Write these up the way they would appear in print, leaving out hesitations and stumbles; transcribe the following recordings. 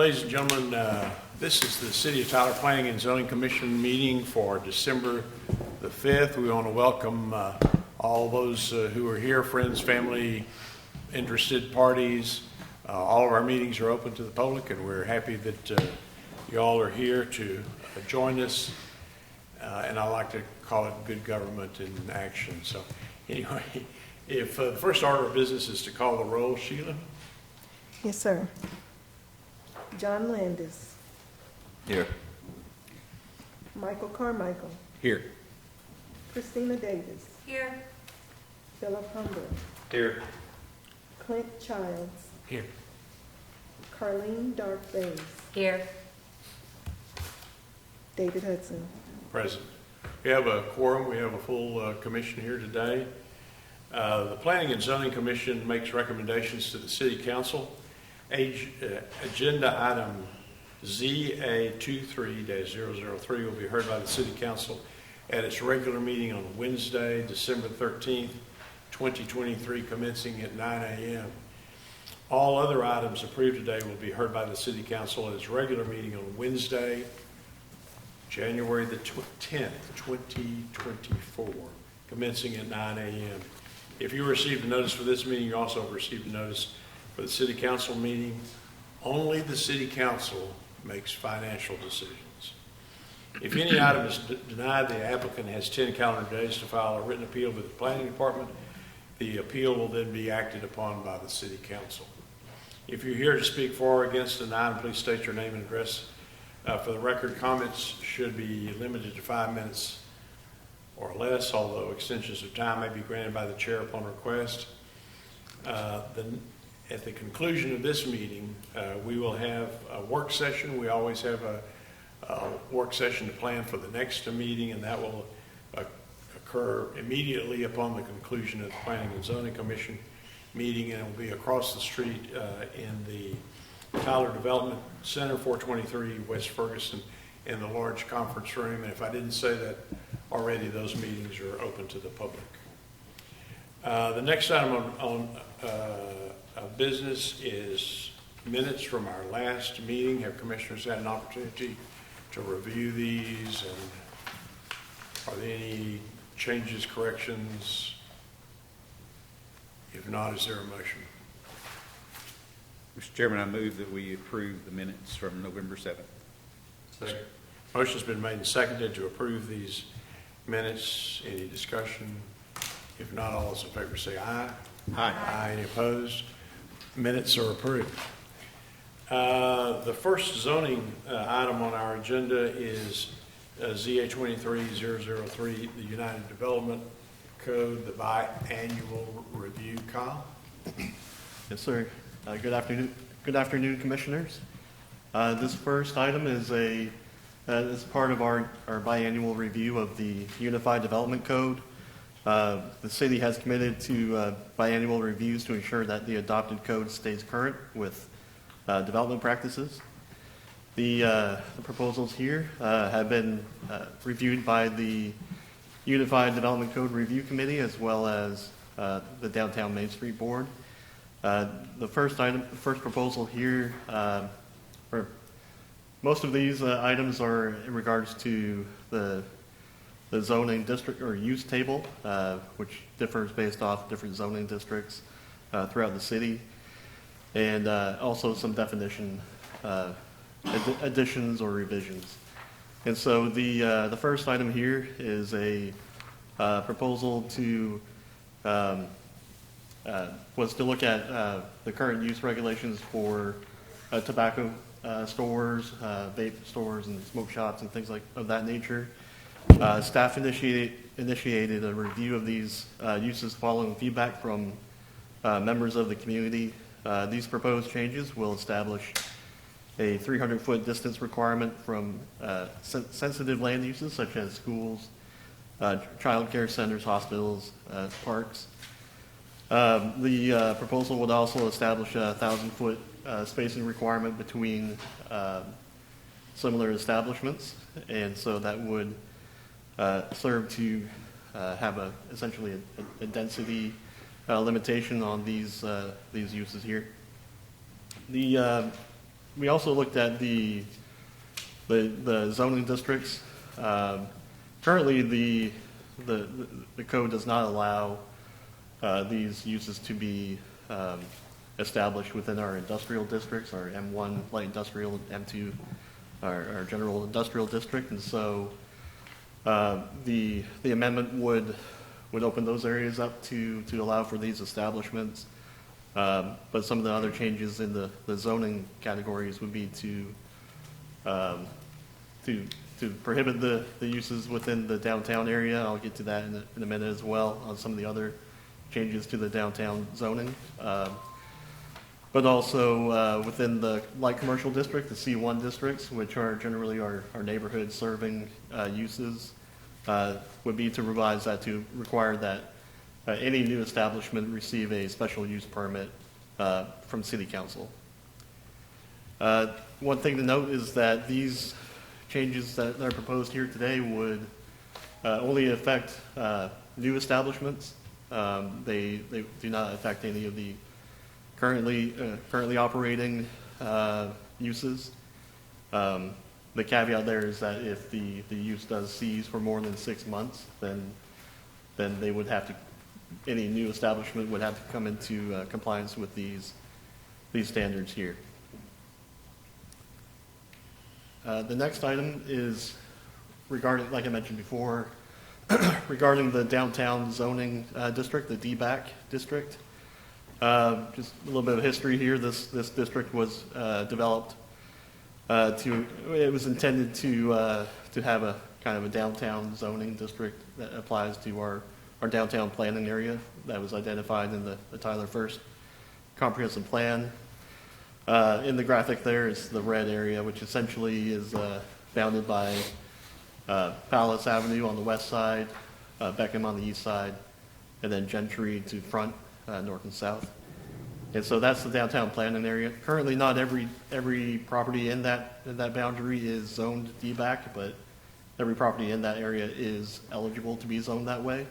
Ladies and gentlemen, this is the City of Tyler Planning and Zoning Commission meeting for December the 5th. We want to welcome all those who are here, friends, family, interested parties. All of our meetings are open to the public, and we're happy that you all are here to join us. And I like to call it good government in action. So anyway, if the first order of business is to call the roll, Sheila? Yes, sir. John Landis. Here. Michael Carmichael. Here. Christina Davis. Here. Philip Humber. Here. Clint Childs. Here. Carlene Dark Bays. Here. David Hudson. Present. We have a quorum. We have a full commission here today. The Planning and Zoning Commission makes recommendations to the City Council. Agenda item ZA23-003 will be heard by the City Council at its regular meeting on Wednesday, December 13th, 2023, commencing at 9 a.m. All other items approved today will be heard by the City Council at its regular meeting on Wednesday, January the 10th, 2024, commencing at 9 a.m. If you received a notice for this meeting, you also received a notice for the City Council meeting. Only the City Council makes financial decisions. If any item is denied, the applicant has 10 calendar days to file a written appeal with the Planning Department. The appeal will then be acted upon by the City Council. If you're here to speak for or against an item, please state your name and address. For the record, comments should be limited to 5 minutes or less, although extensions of time may be granted by the chair upon request. At the conclusion of this meeting, we will have a work session. We always have a work session to plan for the next meeting, and that will occur immediately upon the conclusion of the Planning and Zoning Commission meeting, and it will be across the street in the Tyler Development Center, 423 West Ferguson, in the large conference room. And if I didn't say that already, those meetings are open to the public. The next item on business is minutes from our last meeting. Have commissioners had an opportunity to review these, and are there any changes, corrections? If not, is there a motion? Mr. Chairman, I move that we approve the minutes from November 7th. Second. Motion's been made and seconded to approve these minutes. Any discussion? If not, all those in favor say aye. Aye. Aye. Any opposed? Minutes are approved. The first zoning item on our agenda is ZA23-003, the United Development Code, the biannual review. Kyle? Yes, sir. Good afternoon, commissioners. This first item is part of our biannual review of the Unified Development Code. The city has committed to biannual reviews to ensure that the adopted code stays current with development practices. The proposals here have been reviewed by the Unified Development Code Review Committee as well as the Downtown Main Street Board. The first proposal here, or most of these items are in regards to the zoning district or use table, which differs based off different zoning districts throughout the city, and also some definition additions or revisions. And so the first item here is a proposal to was to look at the current use regulations for tobacco stores, vape stores, and smoke shops and things of that nature. Staff initiated a review of these uses following feedback from members of the community. These proposed changes will establish a 300-foot distance requirement from sensitive land uses such as schools, child care centers, hospitals, parks. The proposal would also establish a 1,000-foot spacing requirement between similar establishments, and so that would serve to have essentially a density limitation on these uses here. The we also looked at the zoning districts. Currently, the code does not allow these uses to be established within our industrial districts, our M1 light industrial, M2 our general industrial district, and so the amendment would open those areas up to allow for these establishments. But some of the other changes in the zoning categories would be to prohibit the uses within the downtown area. I'll get to that in a minute as well on some of the other changes to the downtown zoning. But also within the light commercial district, the C1 districts, which are generally our neighborhood serving uses, would be to revise that to require that any new establishment receive a special use permit from City Council. One thing to note is that these changes that are proposed here today would only affect new establishments. They do not affect any of the currently operating uses. The caveat there is that if the use does cease for more than 6 months, then they would have to, any new establishment would have to come into compliance with these standards here. The next item is regarding, like I mentioned before, regarding the downtown zoning district, the DBAC district. Just a little bit of history here. This district was developed it was intended to have a kind of a downtown zoning district that applies to our downtown planning area that was identified in the Tyler First Comprehensive Plan. In the graphic there is the red area, which essentially is bounded by Palace Avenue on the west side, Beckham on the east side, and then Gentry to front, north and south. And so that's the downtown planning area. Currently, not every property in that boundary is zoned DBAC, but every property in that area is eligible to be zoned that way.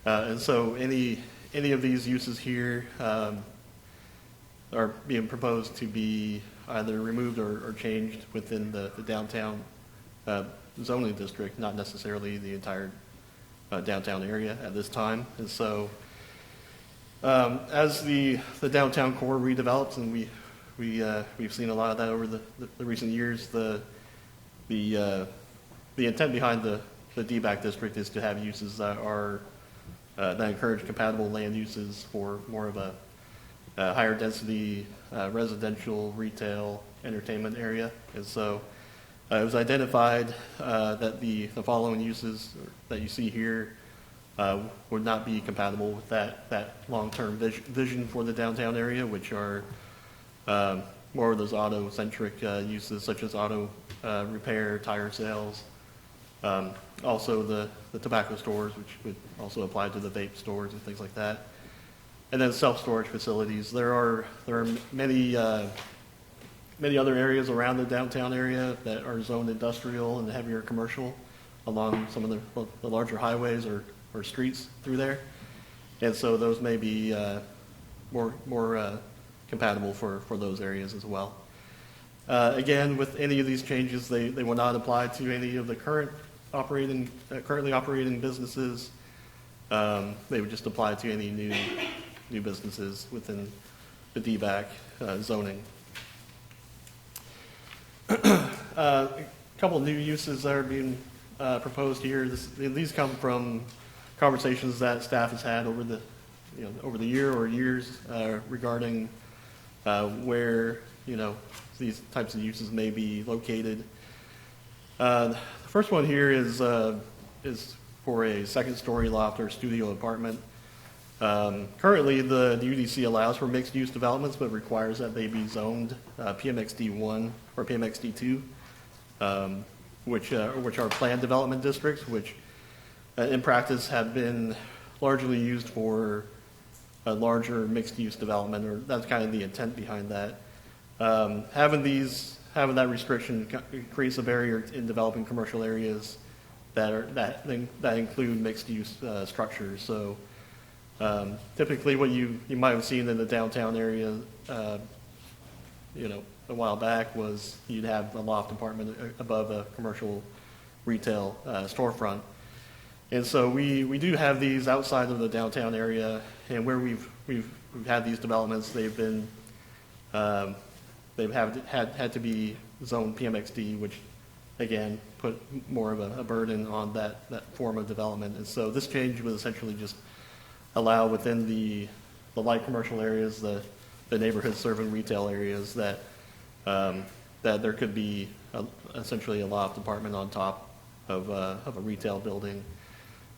And so any of these uses here are being proposed to be either removed or changed within the downtown zoning district, not necessarily the entire downtown area at this time. And so as the downtown core redevelops, and we've seen a lot of that over the recent years, the intent behind the DBAC district is to have uses that encourage compatible land uses for more of a higher density residential, retail, entertainment area. And so it was identified that the following uses that you see here would not be compatible with that long-term vision for the downtown area, which are more of those auto-centric uses, such as auto repair, tire sales, also the tobacco stores, which would also apply to the vape stores and things like that, and then self-storage facilities. There are many other areas around the downtown area that are zoned industrial and heavier commercial along some of the larger highways or streets through there. And so those may be more compatible for those areas as well. Again, with any of these changes, they will not apply to any of the currently operating businesses. They would just apply to any new businesses within the DBAC zoning. A couple of new uses that are being proposed here. These come from conversations that staff has had over the year or years regarding where these types of uses may be located. The first one here is for a second-story loft or studio apartment. Currently, the UDC allows for mixed-use developments, but requires that they be zoned PMXD1 or PMXD2, which are planned development districts, which in practice have been largely used for a larger mixed-use development, or that's kind of the intent behind that. Having that restriction creates a barrier in developing commercial areas that include mixed-use structures. So typically, what you might have seen in the downtown area, a while back was you'd have a loft apartment above a commercial retail storefront. And so we do have these outside of the downtown area, and where we've had these developments, they've been had to be zoned PMXD, which again put more of a burden on that form of development. And so this change would essentially just allow within the light commercial areas, the neighborhood serving retail areas, that there could be essentially a loft apartment on top of a retail building.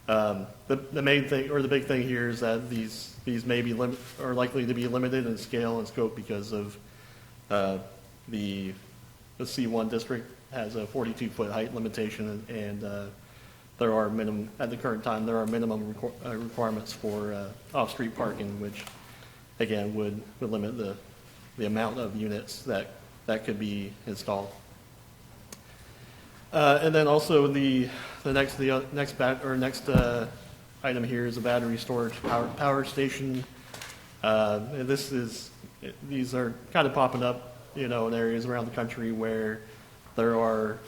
The main thing, or the big thing here, is that these may be are likely to be limited in scale and scope because of the C1 district has a 42-foot height limitation, and there are at the current time there are minimum requirements for off-street parking, which again would limit the amount of units that could be installed. And then also the next item here is a battery storage power station. And these are kind of popping up, in areas around the country where there are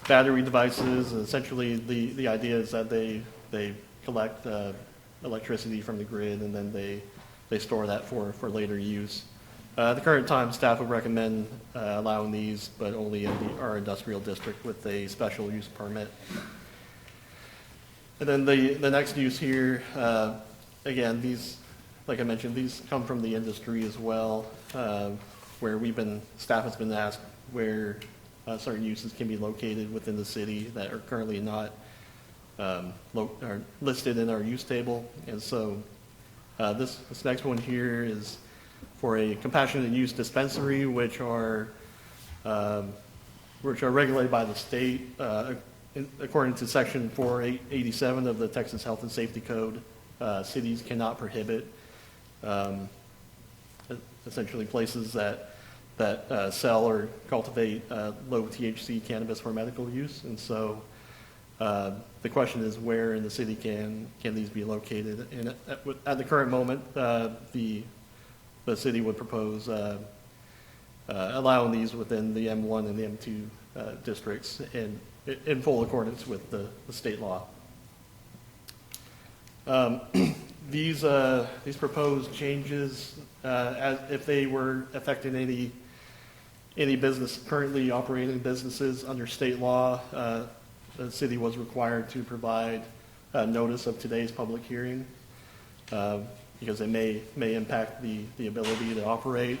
battery devices. And essentially, the idea is that they collect electricity from the grid, and then they store that for later use. At the current time, staff would recommend allowing these, but only in our industrial district with a special use permit. And then the next use here, again, these, like I mentioned, these come from the industry as well, where staff has been asked where certain uses can be located within the city that are currently not are listed in our use table. And so this next one here is for a compassionate use dispensary, which are regulated by the state according to Section 487 of the Texas Health and Safety Code. Cities cannot prohibit essentially places that sell or cultivate low THC cannabis for medical use. And so the question is, where in the city can these be located? And at the current moment, the city would propose allowing these within the M1 and the M2 districts in full accordance with the state law. These proposed changes, if they were affecting any business currently operating businesses under state law, the city was required to provide notice of today's public hearing. Because it may impact the ability to operate.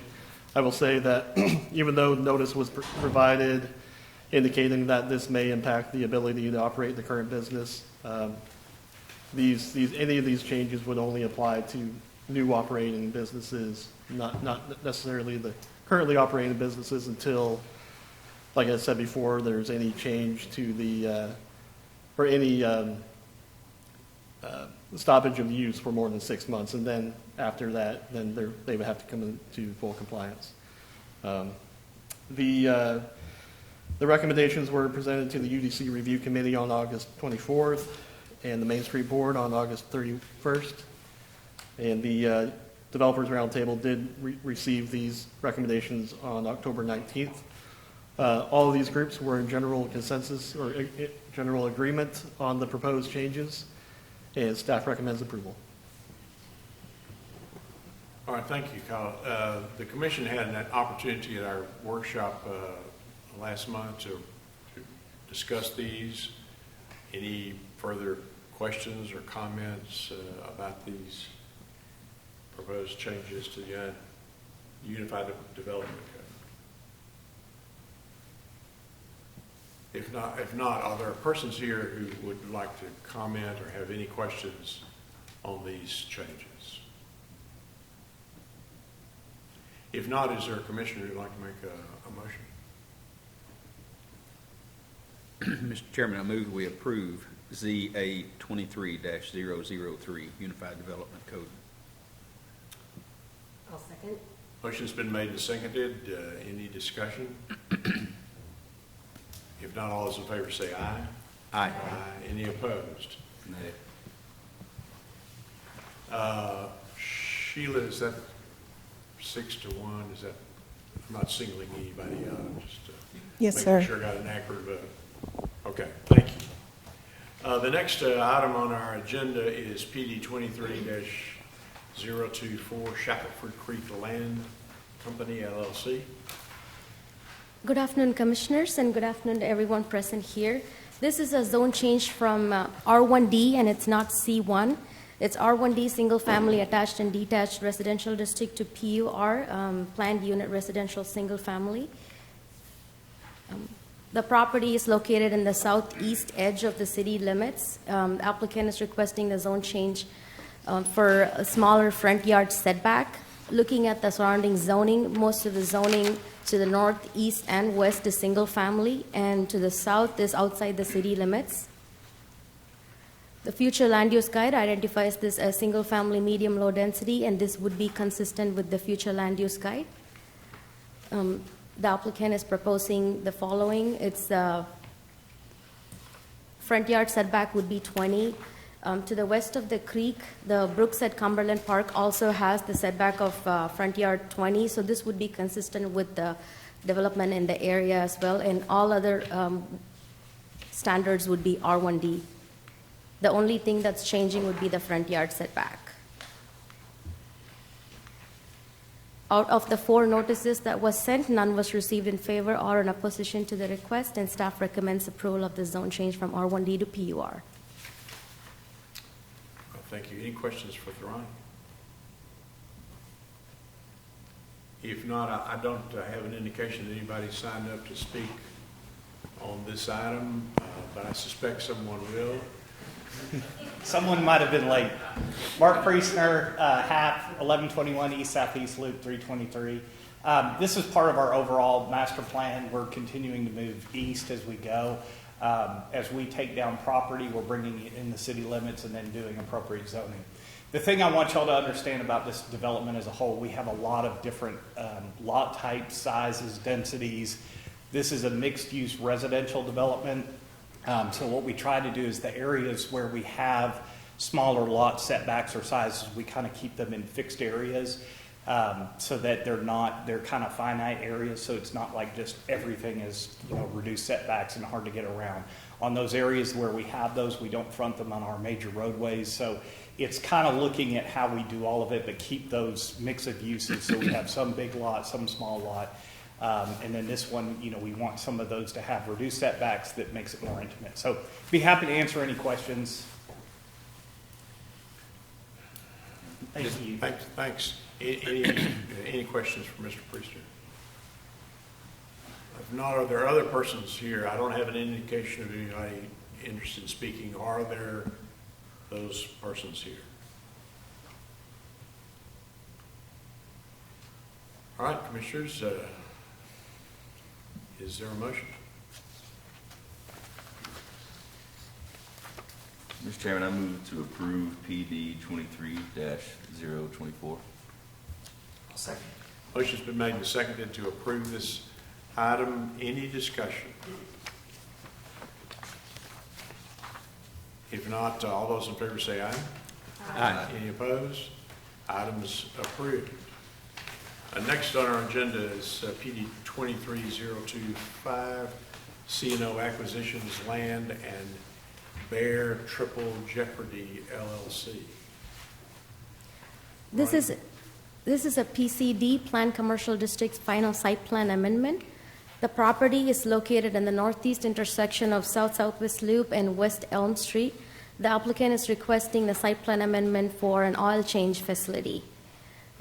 I will say that even though notice was provided indicating that this may impact the ability to operate the current business, any of these changes would only apply to new operating businesses, not necessarily the currently operating businesses, until, like I said before, there's any change to the or any stoppage of use for more than 6 months, and then after that, then they would have to come into full compliance. The recommendations were presented to the UDC Review Committee on August 24th, and the Main Street Board on August 31st. And the Developers Roundtable did receive these recommendations on October 19th. All of these groups were in general consensus or general agreement on the proposed changes, and staff recommends approval. All right, thank you, Kyle. The commission had an opportunity at our workshop last month to discuss these. Any further questions or comments about these proposed changes to the Unified Development Code? If not, are there persons here who would like to comment or have any questions on these changes? If not, is there a commissioner who'd like to make a motion? Mr. Chairman, I move we approve ZA 23-003 Unified Development Code. I'll second. Motion's been made and seconded. Any discussion? If not, all those in favor say aye. Aye. Any opposed? Nay. Sheila, is that 6-1? Is that not singling anybody out, I'm just Yes, sir. making sure I got an accurate vote. Okay, thank you. The next item on our agenda is PD 23-024 Shackelford Creek Land Company, LLC. Good afternoon, Commissioners, and good afternoon to everyone present here. This is a zone change from R1D, and it's not C1. It's R1D, Single Family Attached and Detached Residential District, to PUR, Planned Unit Residential Single Family. The property is located in the southeast edge of the city limits. The applicant is requesting the zone change for a smaller front yard setback. Looking at the surrounding zoning, most of the zoning to the north, east, and west is single family, and to the south is outside the city limits. The future land use guide identifies this as single family medium low density, and this would be consistent with the future land use guide. The applicant is proposing the following. Its front yard setback would be 20. To the west of the creek, the Brooks at Cumberland Park also has the setback of front yard 20, so this would be consistent with the development in the area as well, and all other standards would be R1D. The only thing that's changing would be the front yard setback. Out of the 4 notices that was sent, none was received in favor or in opposition to the request, and staff recommends approval of the zone change from R1D to PUR. Thank you. Any questions for Theron? If not, I don't have an indication that anybody signed up to speak on this item, but I suspect someone will. Someone might have been late. Mark Priestner, HAP, 1121 East Southeast Loop 323. This is part of our overall master plan. We're continuing to move east as we go. As we take down property, we're bringing it in the city limits and then doing appropriate zoning. The thing I want y'all to understand about this development as a whole, we have a lot of different lot types, sizes, densities. This is a mixed-use residential development. So what we try to do is the areas where we have smaller lot setbacks or sizes, we kind of keep them in fixed areas so that they're kind of finite areas. So it's not like just everything is, reduced setbacks and hard to get around. On those areas where we have those, we don't front them on our major roadways. So it's kind of looking at how we do all of it, but keep those mix of uses. So we have some big lot, some small lot. And then this one, we want some of those to have reduced setbacks that makes it more intimate. So be happy to answer any questions. Thank you. Thanks. Any questions for Mr. Priester? If not, are there other persons here? I don't have an indication of anybody interested in speaking. Are there those persons here? All right, Commissioners. Is there a motion? Mr. Chairman, I move to approve PD 23-024. Second. Motion's been made and seconded to approve this item. Any discussion? If not, all those in favor say aye. Aye. Any opposed? Item is approved. Next on our agenda is PD 23-025, C&O Acquisitions Land and Bear Triple Jeopardy LLC. This is a PCD, Planned Commercial District's final site plan amendment. The property is located in the northeast intersection of South-Southwest Loop and West Elm Street. The applicant is requesting the site plan amendment for an oil change facility.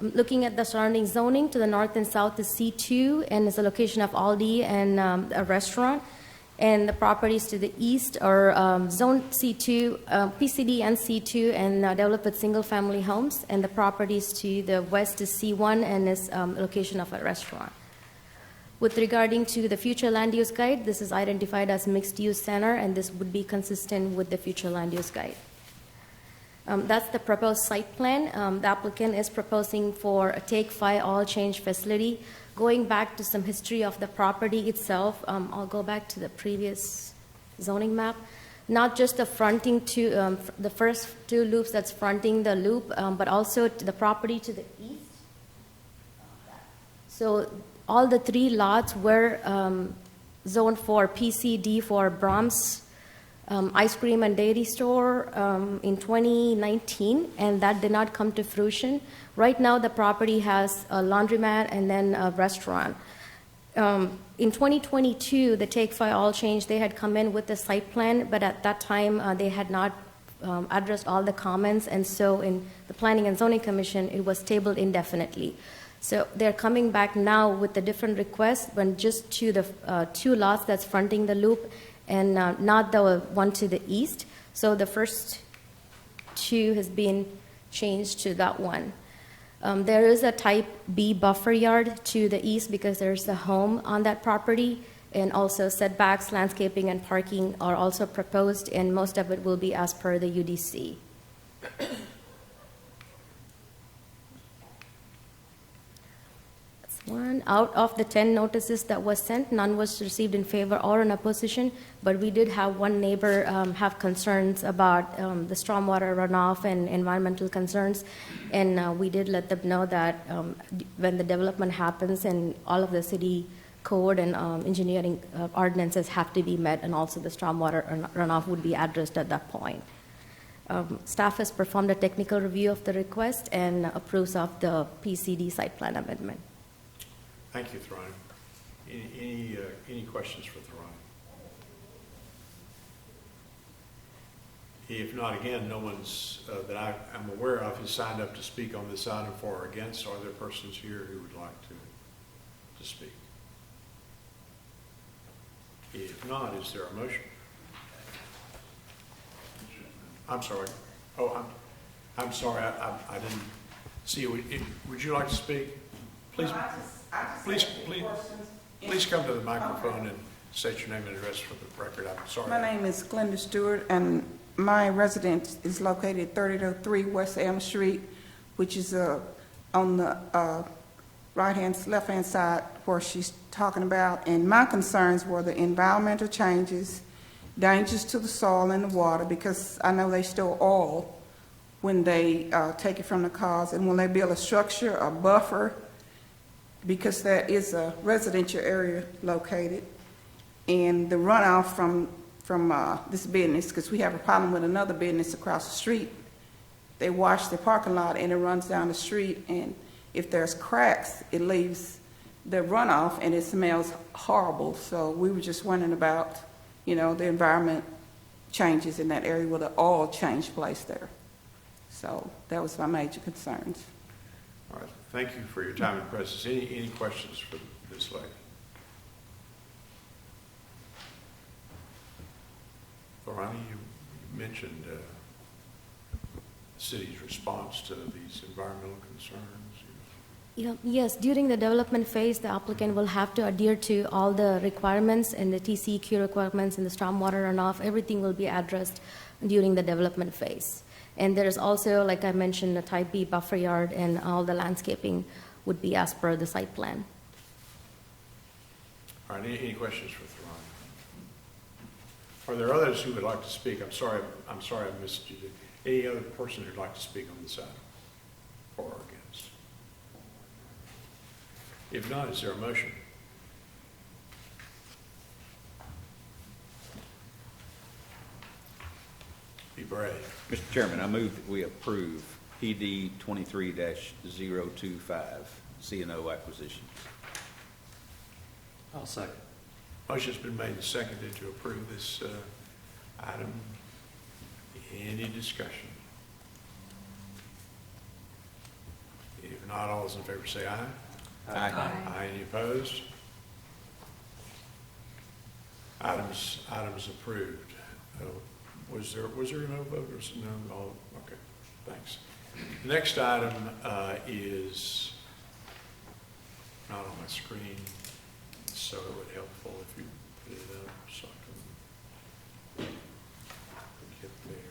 Looking at the surrounding zoning, to the north and south is C2 and is a location of Aldi and a restaurant. And the properties to the east are zone C2, PCD and C2, and developed with single-family homes. And the properties to the west is C1 and is a location of a restaurant. With regarding to the future land use guide, this is identified as mixed-use center, and this would be consistent with the future land use guide. That's the proposed site plan. The applicant is proposing for a take-5 oil change facility. Going back to some history of the property itself, I'll go back to the previous zoning map. Not just the fronting to the first 2 loops that's fronting the loop, but also to the property to the east. So all the 3 lots were zoned for PCD for Brahms Ice Cream and Dairy Store in 2019, and that did not come to fruition. Right now, the property has a laundromat and then a restaurant. In 2022, the Take 5 All Change, they had come in with the site plan, but at that time, they had not addressed all the comments, and so in the Planning and Zoning Commission, it was tabled indefinitely. So they're coming back now with a different request, but just to the 2 lots that's fronting the loop, and not the one to the east. So the first 2 has been changed to that one. There is a type B buffer yard to the east because there's a home on that property, and also setbacks, landscaping, and parking are also proposed, and most of it will be as per the UDC. That's one. Out of the 10 notices that was sent, none was received in favor or in opposition, but we did have one neighbor have concerns about the stormwater runoff and environmental concerns, and we did let them know that when the development happens and all of the city code and engineering ordinances have to be met, and also the stormwater runoff would be addressed at that point. Staff has performed a technical review of the request and approves of the PCD site plan amendment. Thank you, Tharani. Any questions for Tharani? If not, again, no one's that I'm aware of has signed up to speak on this item for or against. Are there persons here who would like to speak? If not, is there a motion? I'm sorry. Oh, I'm sorry. I didn't see you. Would you like to speak? Please, please come to the microphone and state your name and address for the record. I'm sorry. My name is Glenda Stewart, and my residence is located at 3003 West Elm Street, which is on the left-hand side where she's talking about. And my concerns were the environmental changes, dangers to the soil and the water, because I know they store oil when they take it from the cars, and when they build a structure, a buffer, because there is a residential area located, and the runoff from this business, because we have a problem with another business across the street. They wash the parking lot and it runs down the street, and if there's cracks, it leaves the runoff and it smells horrible. So we were just wondering about, the environment changes in that area with the oil change place there. So that was my major concerns. All right. Thank you for your time and presence. Any questions for this lady? Ronnie, you mentioned the city's response to these environmental concerns. Yes, during the development phase, the applicant will have to adhere to all the requirements and the TCEQ requirements and the stormwater runoff. Everything will be addressed during the development phase. And there's also, like I mentioned, a type B buffer yard, and all the landscaping would be as per the site plan. All right, any questions for Tharani? Are there others who would like to speak? I'm sorry I missed you. Any other person who'd like to speak on this item, for or against? If not, is there a motion? Be brave. Mr. Chairman, I move that we approve PD 23-025 CNO acquisitions. I'll second. Motion's been made and seconded to approve this item. Any discussion? If not, all those in favor say aye. Aye. Aye. Any opposed? Items approved. Was there no vote or no? Oh, okay. Thanks. The next item is not on my screen, so it would be helpful if you put it up so I can get there.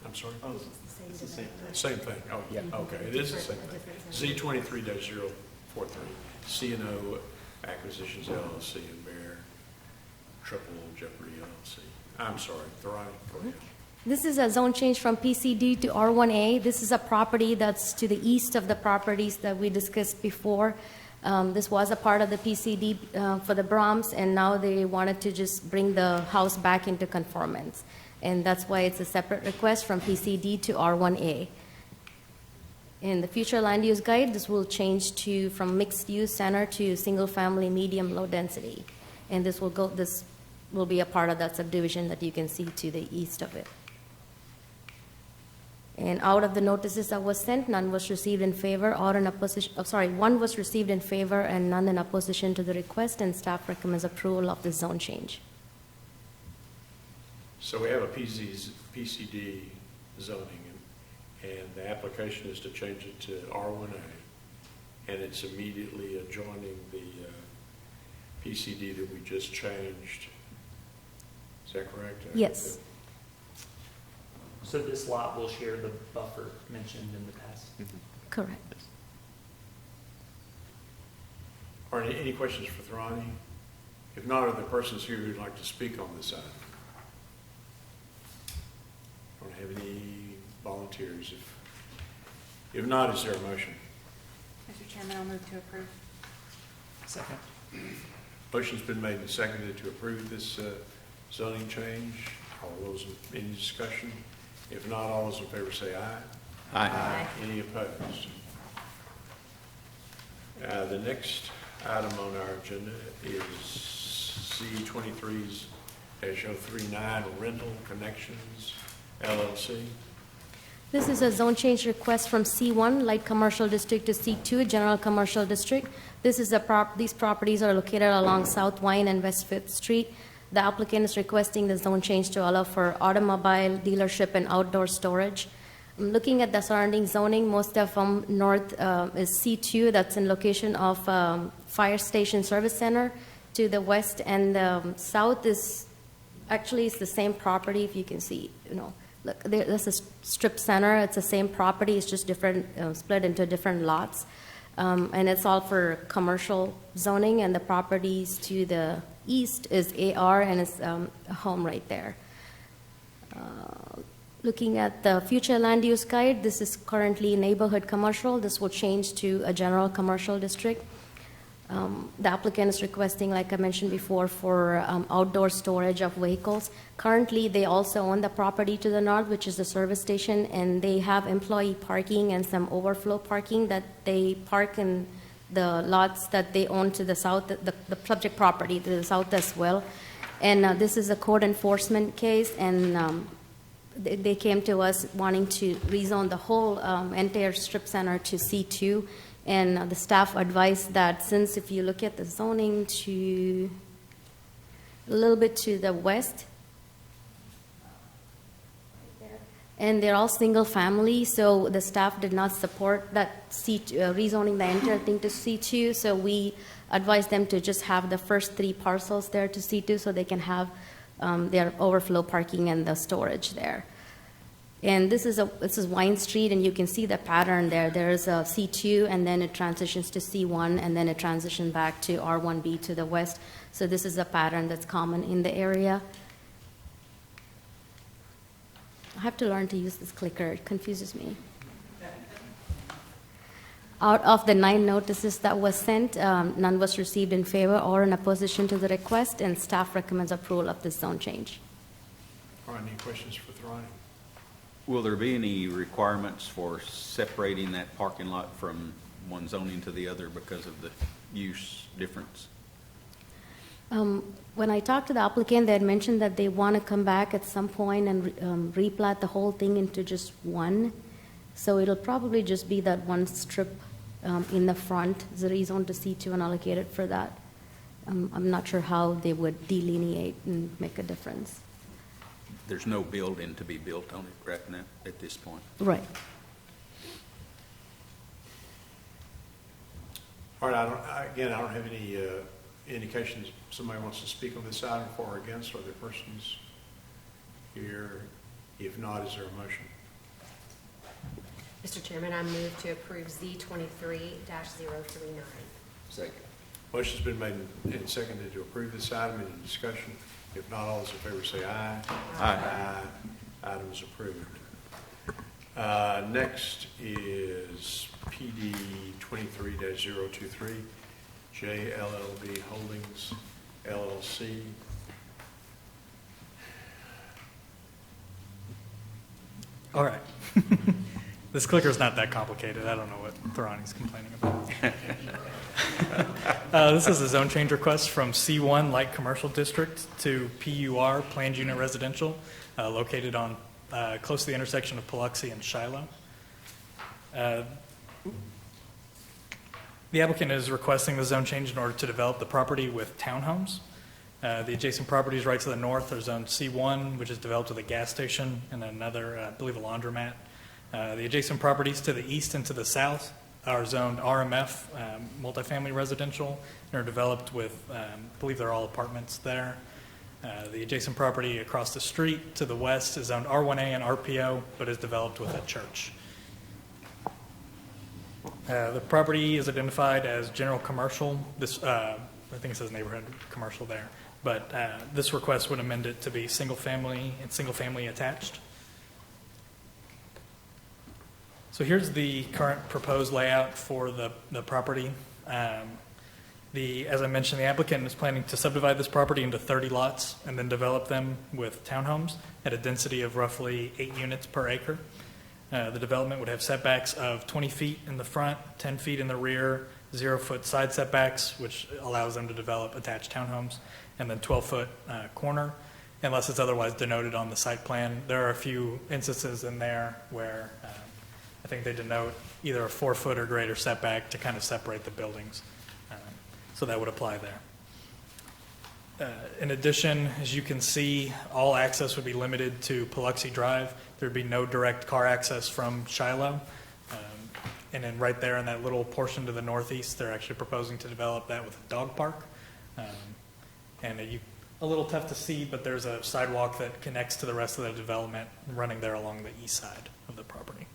I'm sorry? Oh, it's the same thing. Same thing. Oh, yeah. Okay, it is the same thing. Z23-043, CNO Acquisitions LLC and Bear Triple Jeopardy LLC. I'm sorry, Tharani, go ahead. This is a zone change from PCD to R1A. This is a property that's to the east of the properties that we discussed before. This was a part of the PCD for the Brahms, and now they wanted to just bring the house back into conformance. And that's why it's a separate request from PCD to R1A. In the future land use guide, this will change to from mixed use center to single family medium low density. And this will be a part of that subdivision that you can see to the east of it. And out of the notices that was sent, none was received in favor or in opposition, one was received in favor and none in opposition to the request, and staff recommends approval of the zone change. So we have a PCD zoning, and the application is to change it to R1A, and it's immediately adjoining the PCD that we just changed. Is that correct? Yes. So this lot will share the buffer mentioned in the past? Correct. Are there any questions for Thrani? If not, are there persons here who'd like to speak on this item? Don't have any volunteers. If not, is there a motion? Mr. Chairman, I'll move to approve. Second. Motion's been made and seconded to approve this zoning change. All those, any discussion? If not, all those in favor say aye. Aye. Any opposed? The next item on our agenda is C23-039 Rental Connections LLC. This is a zone change request from C1, light commercial district, to C2, general commercial district. This is these properties are located along South Wine and West 5th Street. The applicant is requesting the zone change to allow for automobile dealership and outdoor storage. Looking at the surrounding zoning, most of them north is C2, that's in location of Fire Station Service Center. To the west and south is actually it's the same property. If you can see, look, there's a strip center. It's the same property. It's just different, split into different lots, and it's all for commercial zoning. And the properties to the east is AR, and it's a home right there. Looking at the future land use guide, this is currently neighborhood commercial. This will change to a general commercial district. The applicant is requesting, like I mentioned before, for outdoor storage of vehicles. Currently, they also own the property to the north, which is the service station, and they have employee parking and some overflow parking that they park in the lots that they own to the south, the subject property to the south as well. And this is a code enforcement case, and they came to us wanting to rezone the whole entire strip center to C2. And the staff advised that since if you look at the zoning to a little bit to the west, and they're all single family, so the staff did not support that rezoning the entire thing to C2. So we advised them to just have the first 3 parcels there to C2 so they can have their overflow parking and the storage there. And this is Wine Street, and you can see the pattern there. There's a C2, and then it transitions to C1, and then it transitions back to R1B to the west. So this is a pattern that's common in the area. I have to learn to use this clicker. It confuses me. Out of the 9 notices that was sent, none was received in favor or in opposition to the request, and staff recommends approval of this zone change. All right, any questions for Thrani? Will there be any requirements for separating that parking lot from one zoning to the other because of the use difference? When I talked to the applicant, they had mentioned that they want to come back at some point and replat the whole thing into just one. So it'll probably just be that one strip in the front, the rezone to C2 and allocated for that. I'm not sure how they would delineate and make a difference. There's no building to be built on it right now at this point. Right. All right, I don't have any indications somebody wants to speak on this item for or against. Are there persons here? If not, is there a motion? Mr. Chairman, I move to approve Z23-039. Second. Motion's been made and seconded to approve this item. Any discussion? If not, all those in favor say aye. Aye. Item is approved. Next is PD 23-023, JLLB Holdings LLC. All right. This clicker's not that complicated. I don't know what Tharani's complaining about. This is a zone change request from C1 Light Commercial District to PUR Planned Unit Residential, located on close to the intersection of Paluxy and Shiloh. The applicant is requesting the zone change in order to develop the property with townhomes. The adjacent properties right to the north are zoned C1, which is developed with a gas station and another, I believe, a laundromat. The adjacent properties to the east and to the south are zoned RMF, multifamily residential, and are developed with, I believe they're all apartments there. The adjacent property across the street to the west is zoned R1A and RPO, but is developed with a church. The property is identified as general commercial. This, I think it says neighborhood commercial there, but this request would amend it to be single family and single family attached. So here's the current proposed layout for the property. As I mentioned, the applicant is planning to subdivide this property into 30 lots and then develop them with townhomes at a density of roughly 8 units per acre. The development would have setbacks of 20 feet in the front, 10 feet in the rear, 0-foot side setbacks, which allows them to develop attached townhomes, and then 12-foot corner, unless it's otherwise denoted on the site plan. There are a few instances in there where I think they denote either a 4-foot or greater setback to kind of separate the buildings. So that would apply there. In addition, as you can see, all access would be limited to Paluxy Drive. There'd be no direct car access from Shiloh. And then right there in that little portion to the northeast, they're actually proposing to develop that with a dog park. And a little tough to see, but there's a sidewalk that connects to the rest of the development running there along the east side of the property.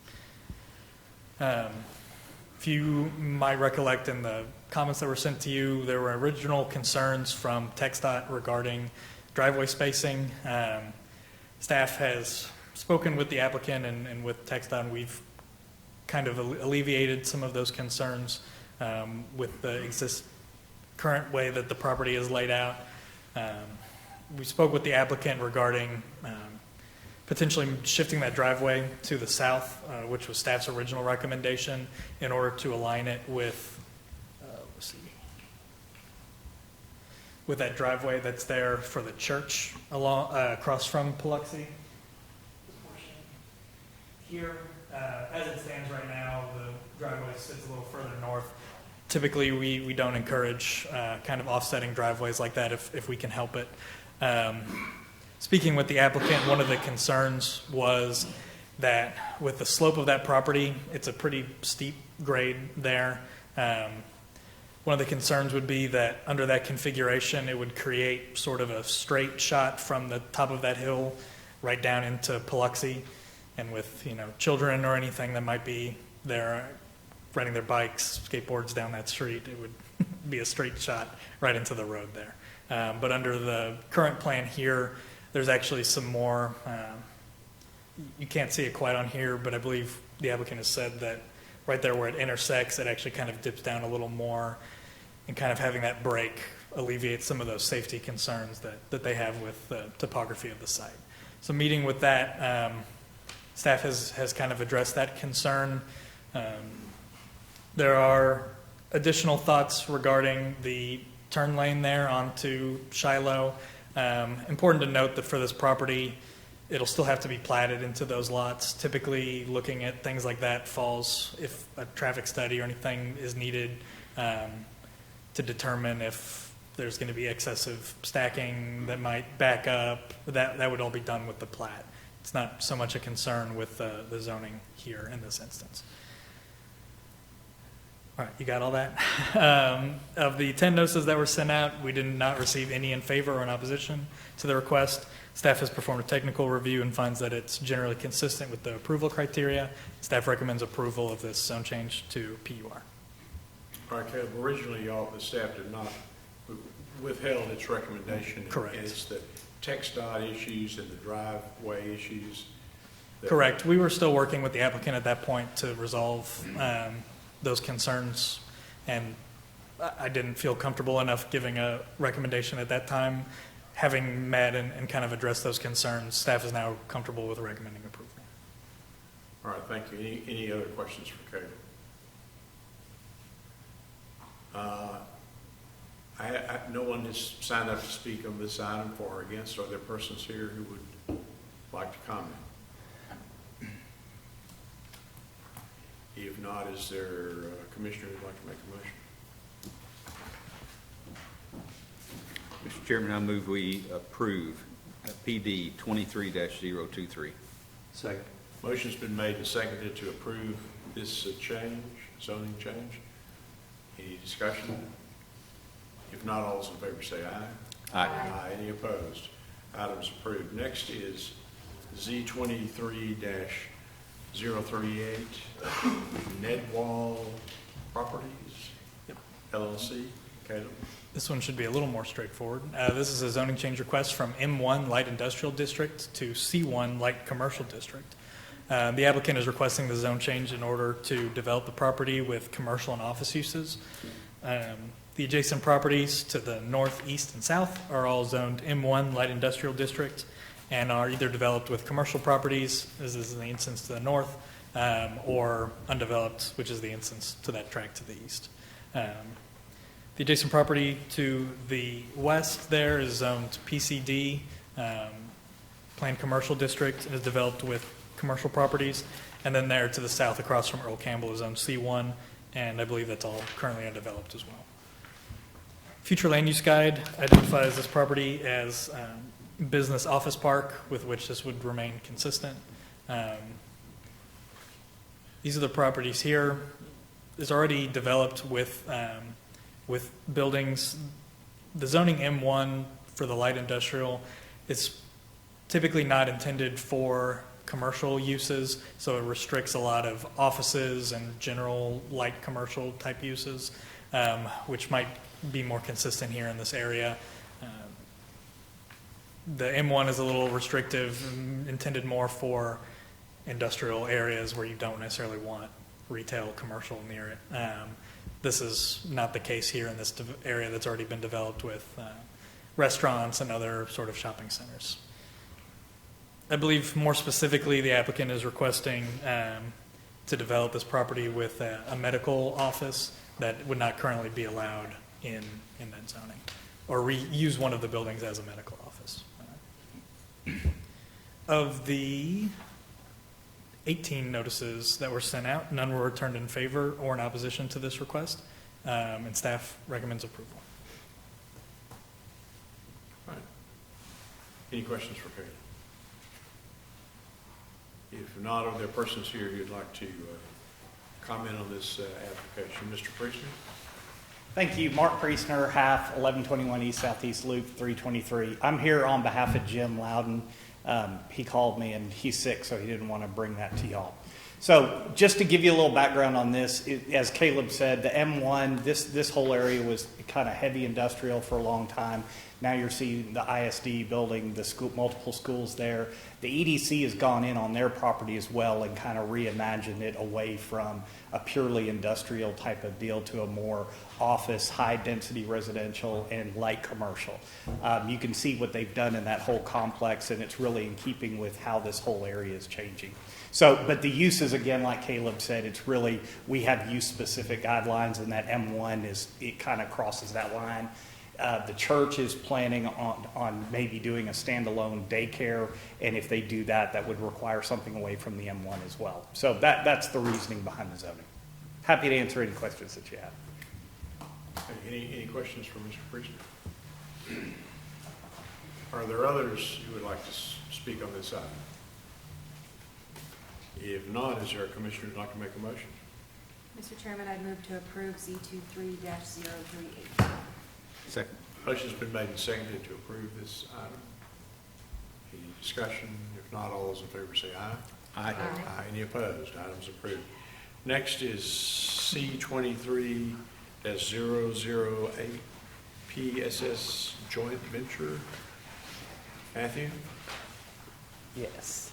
If you might recollect in the comments that were sent to you, there were original concerns from TxDOT regarding driveway spacing. Staff has spoken with the applicant and with TxDOT, and we've kind of alleviated some of those concerns with the current way that the property is laid out. We spoke with the applicant regarding potentially shifting that driveway to the south, which was staff's original recommendation, in order to align it with, with that driveway that's there for the church along across from Paluxy. Here, as it stands right now, the driveway sits a little further north. Typically, we don't encourage kind of offsetting driveways like that if we can help it. Speaking with the applicant, one of the concerns was that with the slope of that property, it's a pretty steep grade there. One of the concerns would be that under that configuration, it would create sort of a straight shot from the top of that hill right down into Paluxy. And with, children or anything that might be there riding their bikes, skateboards down that street, it would be a straight shot right into the road there. But under the current plan here, there's actually some more, you can't see it quite on here, but I believe the applicant has said that right there where it intersects, it actually kind of dips down a little more, and kind of having that break alleviates some of those safety concerns that they have with the topography of the site. So meeting with that, staff has kind of addressed that concern. There are additional thoughts regarding the turn lane there onto Shiloh. Important to note that for this property, it'll still have to be platted into those lots. Typically, looking at things like that falls if a traffic study or anything is needed to determine if there's going to be excessive stacking that might back up. That would all be done with the plat. It's not so much a concern with the zoning here in this instance. All right, you got all that? Of the 10 notices that were sent out, we did not receive any in favor or in opposition to the request. Staff has performed a technical review and finds that it's generally consistent with the approval criteria. Staff recommends approval of this zone change to PUR. All right, Caleb, originally the staff did not withheld its recommendation. Correct. And it's the TxDOT issues and the driveway issues Correct. We were still working with the applicant at that point to resolve those concerns, and I didn't feel comfortable enough giving a recommendation at that time. Having met and kind of addressed those concerns, staff is now comfortable with recommending approval. All right, thank you. Any other questions for Caleb? No one has signed up to speak on this item for or against. Are there persons here who would like to comment? If not, is there a commissioner who'd like to make a motion? Mr. Chairman, I move we approve PD 23-023. Second. Motion's been made and seconded to approve this zoning change. Any discussion? If not, all those in favor say aye. Aye. Aye. Any opposed? Item's approved. Next is Z23-038, Nedwall Properties, LLC. Caleb? This one should be a little more straightforward. This is a zoning change request from M1 Light Industrial District to C1 Light Commercial District. The applicant is requesting the zone change in order to develop the property with commercial and office uses. The adjacent properties to the north, east, and south are all zoned M1 Light Industrial District and are either developed with commercial properties, as is the instance to the north, or undeveloped, which is the instance to that tract to the east. The adjacent property to the west there is zoned PCD, Planned Commercial District, and is developed with commercial properties. And then there to the south across from Earl Campbell is zoned C1, and I believe that's all currently undeveloped as well. Future land use guide identifies this property as business office park, with which this would remain consistent. These are the properties here. It's already developed with buildings. The zoning M1 for the light industrial is typically not intended for commercial uses, so it restricts a lot of offices and general light commercial type uses, which might be more consistent here in this area. The M1 is a little restrictive, intended more for industrial areas where you don't necessarily want retail commercial near it. This is not the case here in this area that's already been developed with restaurants and other sort of shopping centers. I believe more specifically the applicant is requesting to develop this property with a medical office that would not currently be allowed in that zoning, or reuse one of the buildings as a medical office. Of the 18 notices that were sent out, none were returned in favor or in opposition to this request, and staff recommends approval. All right. Any questions for Caleb? If not, are there persons here who'd like to comment on this application? Mr. Priestner? Thank you. Mark Priestner, half 1121 East Southeast Loop 323. I'm here on behalf of Jim Loudon. He called me and he's sick, so he didn't want to bring that to y'all. So just to give you a little background on this, as Caleb said, the M1, this whole area was kind of heavy industrial for a long time. Now you're seeing the ISD building, the school, multiple schools there. The EDC has gone in on their property as well and kind of reimagined it away from a purely industrial type of deal to a more office, high-density residential, and light commercial. You can see what they've done in that whole complex, and it's really in keeping with how this whole area is changing. So, but the uses, again, like Caleb said, it's really, we have use-specific guidelines, and that M1 it kind of crosses that line. The church is planning on maybe doing a standalone daycare, and if they do that, that would require something away from the M1 as well. So that's the reasoning behind the zoning. Happy to answer any questions that you have. Any questions for Mr. Priestner? Are there others who would like to speak on this item? If not, is there a commissioner who'd like to make a motion? Mr. Chairman, I'd move to approve Z23-038. Second. Motion's been made and seconded to approve this item. Any discussion? If not, all those in favor say aye. Aye. Aye. Any opposed? Item's approved. Next is C23-008 PSS Joint Venture. Matthew? Yes.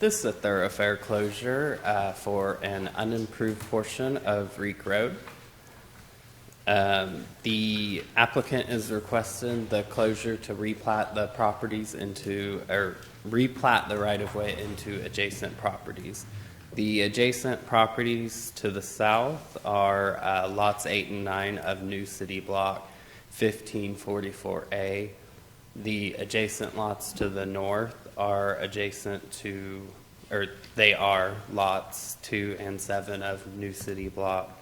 This is a thoroughfare closure for an unimproved portion of Reek Road. The applicant is requesting the closure to replat the properties into, or replat the right-of-way into adjacent properties. The adjacent properties to the south are lots 8 and 9 of New City Block 1544A. The adjacent lots to the north are adjacent to, or they are lots 2 and 7 of New City Block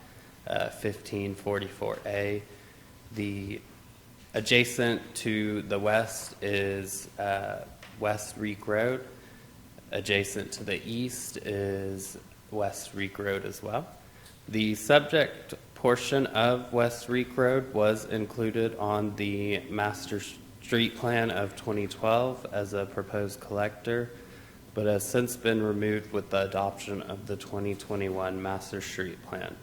1544A. The adjacent to the west is West Reek Road. Adjacent to the east is West Reek Road as well. The subject portion of West Reek Road was included on the master street plan of 2012 as a proposed collector, but has since been removed with the adoption of the 2021 master street plan.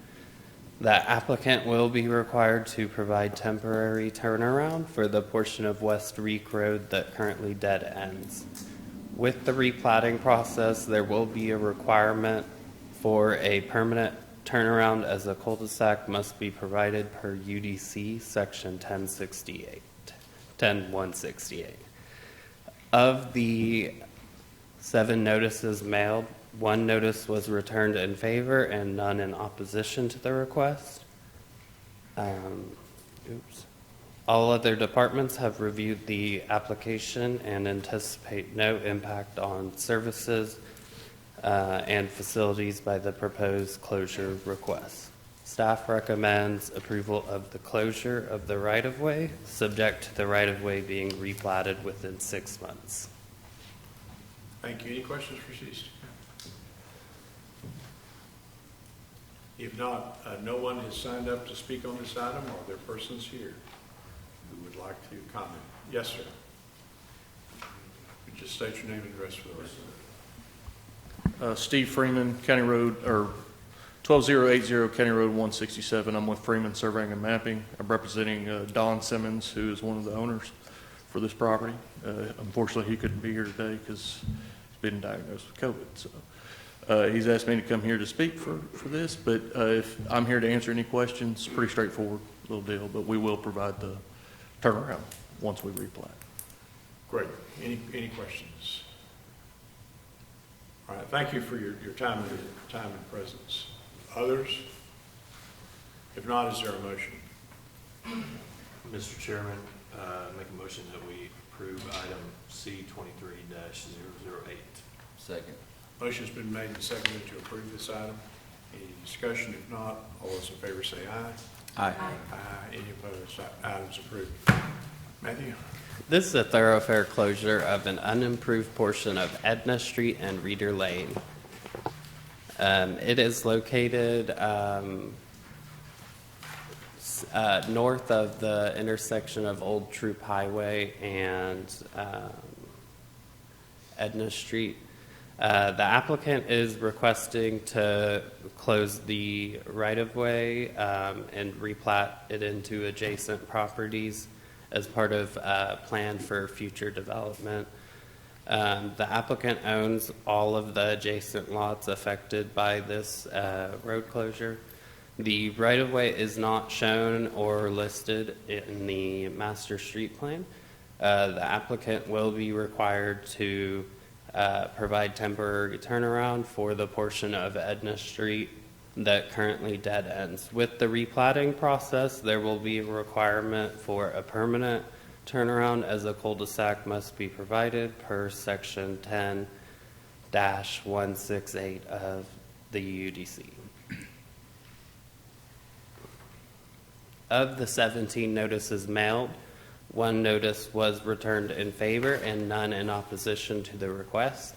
The applicant will be required to provide temporary turnaround for the portion of West Reek Road that currently dead ends. With the replatting process, there will be a requirement for a permanent turnaround as a cul-de-sac must be provided per UDC section 10168. Of the 7 notices mailed, 1 notice was returned in favor and none in opposition to the request. All other departments have reviewed the application and anticipate no impact on services and facilities by the proposed closure request. Staff recommends approval of the closure of the right-of-way, subject to the right-of-way being replatted within 6 months. Thank you. Any questions for Cece? If not, no one has signed up to speak on this item. Are there persons here who would like to comment? Yes, sir. Would you just state your name and address for the record? Steve Freeman, County Road, or 12080 County Road 167. I'm with Freeman Surveying and Mapping. I'm representing Don Simmons, who is one of the owners for this property. Unfortunately, he couldn't be here today because he's been diagnosed with COVID. So he's asked me to come here to speak for this, but if I'm here to answer any questions, pretty straightforward little deal, but we will provide the turnaround once we replat. Great. Any questions? All right. Thank you for your time and presence. Others? If not, is there a motion? Mr. Chairman, make a motion that we approve item C23-008. Second. Motion's been made and seconded to approve this item. Any discussion? If not, all those in favor say aye. Aye. Aye. Any opposed? Item's approved. Matthew? This is a thoroughfare closure of an unimproved portion of Edna Street and Reeder Lane. It is located north of the intersection of Old Troop Highway and Edna Street. The applicant is requesting to close the right-of-way and replat it into adjacent properties as part of a plan for future development. The applicant owns all of the adjacent lots affected by this road closure. The right-of-way is not shown or listed in the master street plan. The applicant will be required to provide temporary turnaround for the portion of Edna Street that currently dead ends. With the replatting process, there will be a requirement for a permanent turnaround as a cul-de-sac must be provided per section 10-168 of the UDC. Of the 17 notices mailed, 1 notice was returned in favor and none in opposition to the request.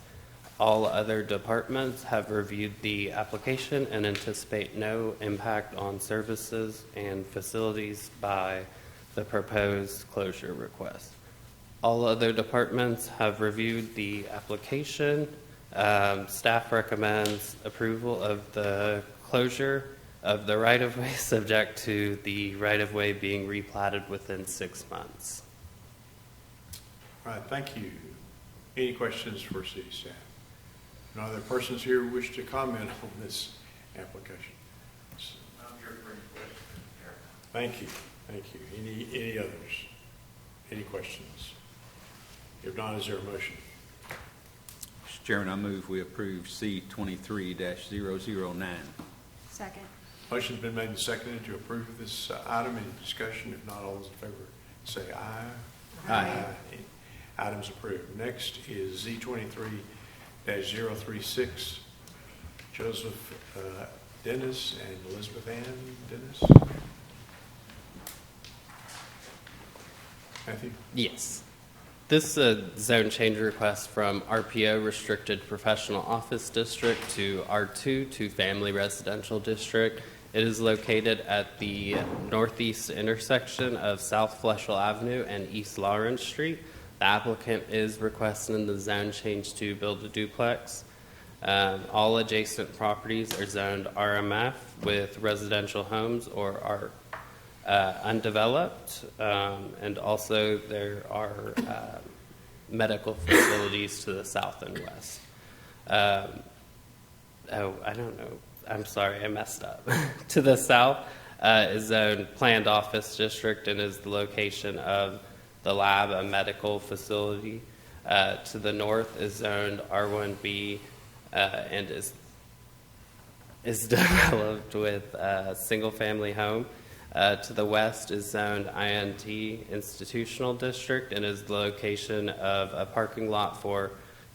All other departments have reviewed the application and anticipate no impact on services and facilities by the proposed closure request. All other departments have reviewed the application. Staff recommends approval of the closure of the right-of-way subject to the right-of-way being replatted within 6 months. All right, thank you. Any questions for city staff? No other persons here wish to comment on this application? I'm here for any questions, Chairman. Thank you, thank you. Any others? Any questions? If not, is there a motion? Mr. Chairman, I move we approve C 23-009. Second. Motion's been made and seconded to approve this item. Any discussion? If not, all those in favor say aye. Aye. Item's approved. Next is Z 23-036, Joseph Dennis and Elizabeth Ann Dennis. Matthew? Yes. This is a zone change request from RPO Restricted Professional Office District to R2 to Family Residential District. It is located at the northeast intersection of South Fletchell Avenue and East Lawrence Street. The applicant is requesting the zone change to build a duplex. All adjacent properties are zoned RMF with residential homes or are undeveloped, and also there are medical facilities to the south and west. I don't know. I'm sorry, I messed up. To the south is zoned Planned Office District and is the location of the lab, a medical facility. To the north is zoned R1B and is developed with a single-family home. To the west is zoned INT Institutional District and is the location of a parking lot for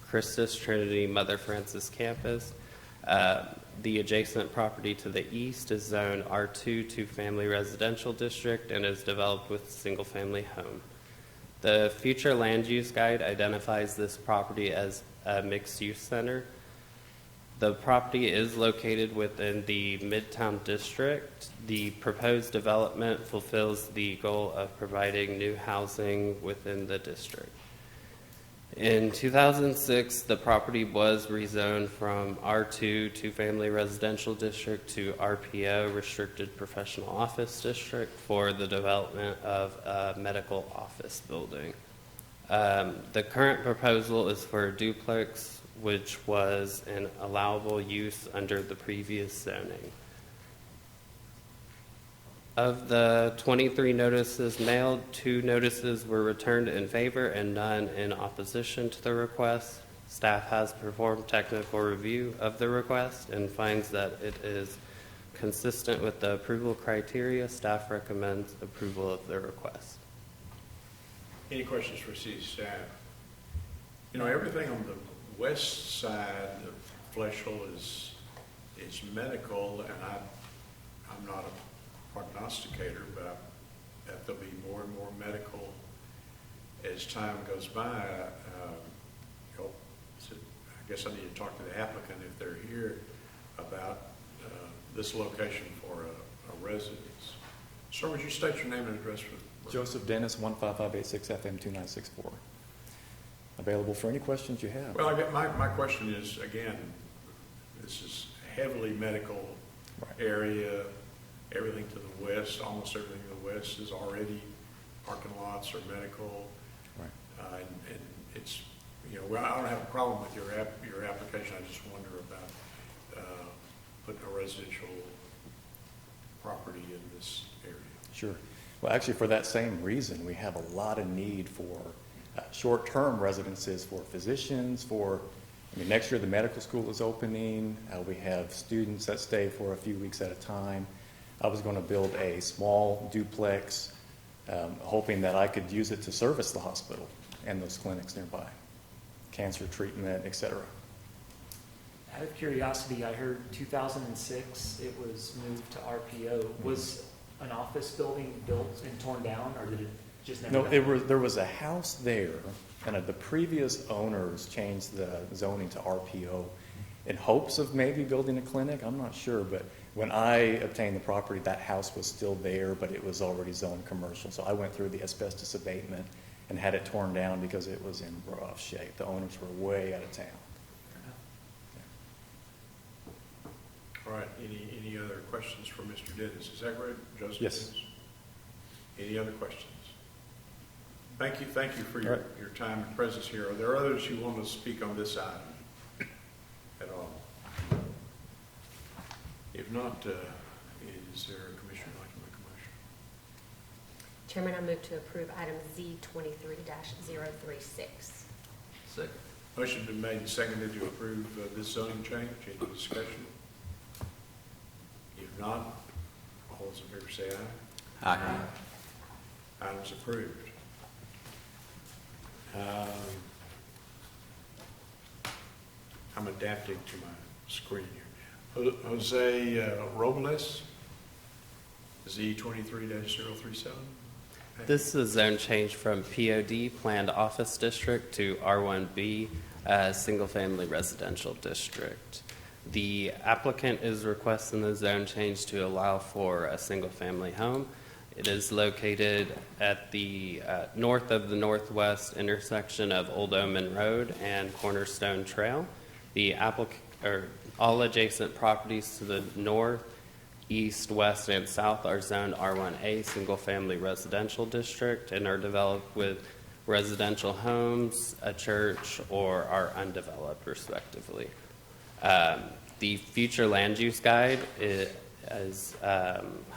Christus Trinity Mother Francis Campus. The adjacent property to the east is zoned R2 to Family Residential District and is developed with a single-family home. The future land use guide identifies this property as a mixed-use center. The property is located within the Midtown District. The proposed development fulfills the goal of providing new housing within the district. In 2006, the property was rezoned from R2 to Family Residential District to RPO, Restricted Professional Office District, for the development of a medical office building. The current proposal is for a duplex, which was an allowable use under the previous zoning. Of the 23 notices mailed, 2 notices were returned in favor and none in opposition to the request. Staff has performed technical review of the request and finds that it is consistent with the approval criteria. Staff recommends approval of the request. Any questions for city staff? You know, everything on the west side of Fletchell is medical, and I'm not a prognosticator, but that there'll be more and more medical as time goes by. I guess I need to talk to the applicant if they're here about this location for a residence. Sir, would you state your name and address for Joseph Dennis, 15586 FM 2964. Available for any questions you have. Well, my question is, again, this is heavily medical area. Everything to the west, almost everything to the west is already parking lots or medical. Right. And it's, you know, I don't have a problem with your application. I just wonder about putting a residential property in this area. Sure. Well, actually, for that same reason, we have a lot of need for short-term residences for physicians, next year the medical school is opening. We have students that stay for a few weeks at a time. I was going to build a small duplex, hoping that I could use it to service the hospital and those clinics nearby, cancer treatment, et cetera. Out of curiosity, I heard 2006 it was moved to RPO. Was an office building built and torn down, or did it just never? No, there was a house there, and the previous owners changed the zoning to RPO in hopes of maybe building a clinic. I'm not sure, but when I obtained the property, that house was still there, but it was already zoned commercial. So I went through the asbestos abatement and had it torn down because it was in rough shape. The owners were way out of town. All right, any other questions for Mr. Dennis? Is that right, Joseph? Yes. Dennis? Any other questions? Thank you for your time and presence here. Are there others who want to speak on this item? If not, is there a commissioner who'd like to make a motion? Chairman, I move to approve item Z23-036. Second. Motion's been made and seconded to approve this zoning change. Any discussion? If not, all those in favor say aye. Aye. Item's approved. I'm adapting to my screen here. Jose Robles, Z23-037. This is a zone change from POD, Planned Office District, to R1B, Single-Family Residential District. The applicant is requesting the zone change to allow for a single-family home. It is located at the north of the northwest intersection of Old Omen Road and Cornerstone Trail. The all adjacent properties to the north, east, west, and south are zoned R1A, single-family residential district, and are developed with residential homes, a church, or are undeveloped, respectively. The future land use guide has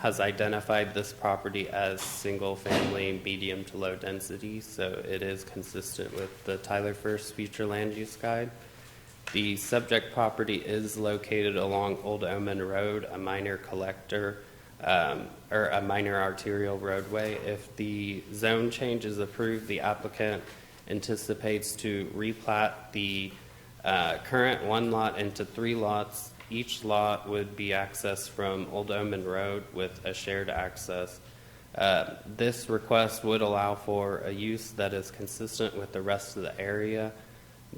identified this property as single-family, medium to low density, so it is consistent with the Tyler First future land use guide. The subject property is located along Old Omen Road, a minor collector, or a minor arterial roadway. If the zone change is approved, the applicant anticipates to replat the current one lot into 3 lots. Each lot would be accessed from Old Omen Road with a shared access. This request would allow for a use that is consistent with the rest of the area.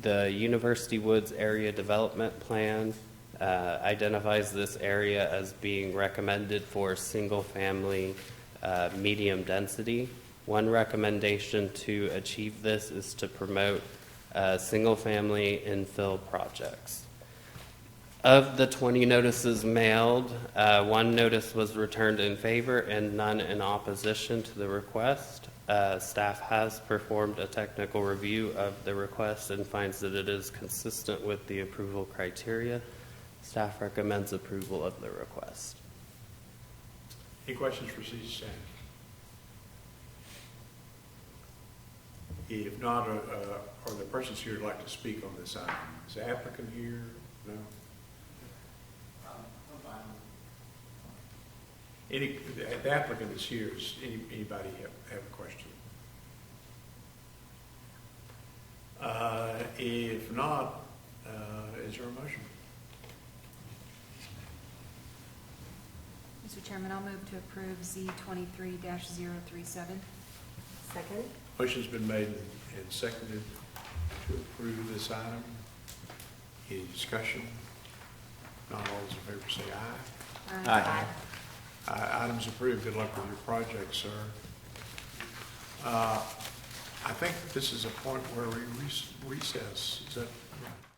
The University Woods Area Development Plan identifies this area as being recommended for single-family, medium density. One recommendation to achieve this is to promote single-family infill projects. Of the 20 notices mailed, 1 notice was returned in favor and none in opposition to the request. Staff has performed a technical review of the request and finds that it is consistent with the approval criteria. Staff recommends approval of the request. Any questions for city staff? If not, are the persons here who'd like to speak on this item? Is the applicant here? No? The applicant is here. Does anybody have a question? If not, is there a motion? Mr. Chairman, I'll move to approve Z23-037. Second. Motion's been made and seconded to approve this item. Any discussion? Not all those in favor say aye. Aye. Item's approved. Good luck with your project, sir. I think this is a point where we recess. Is that right?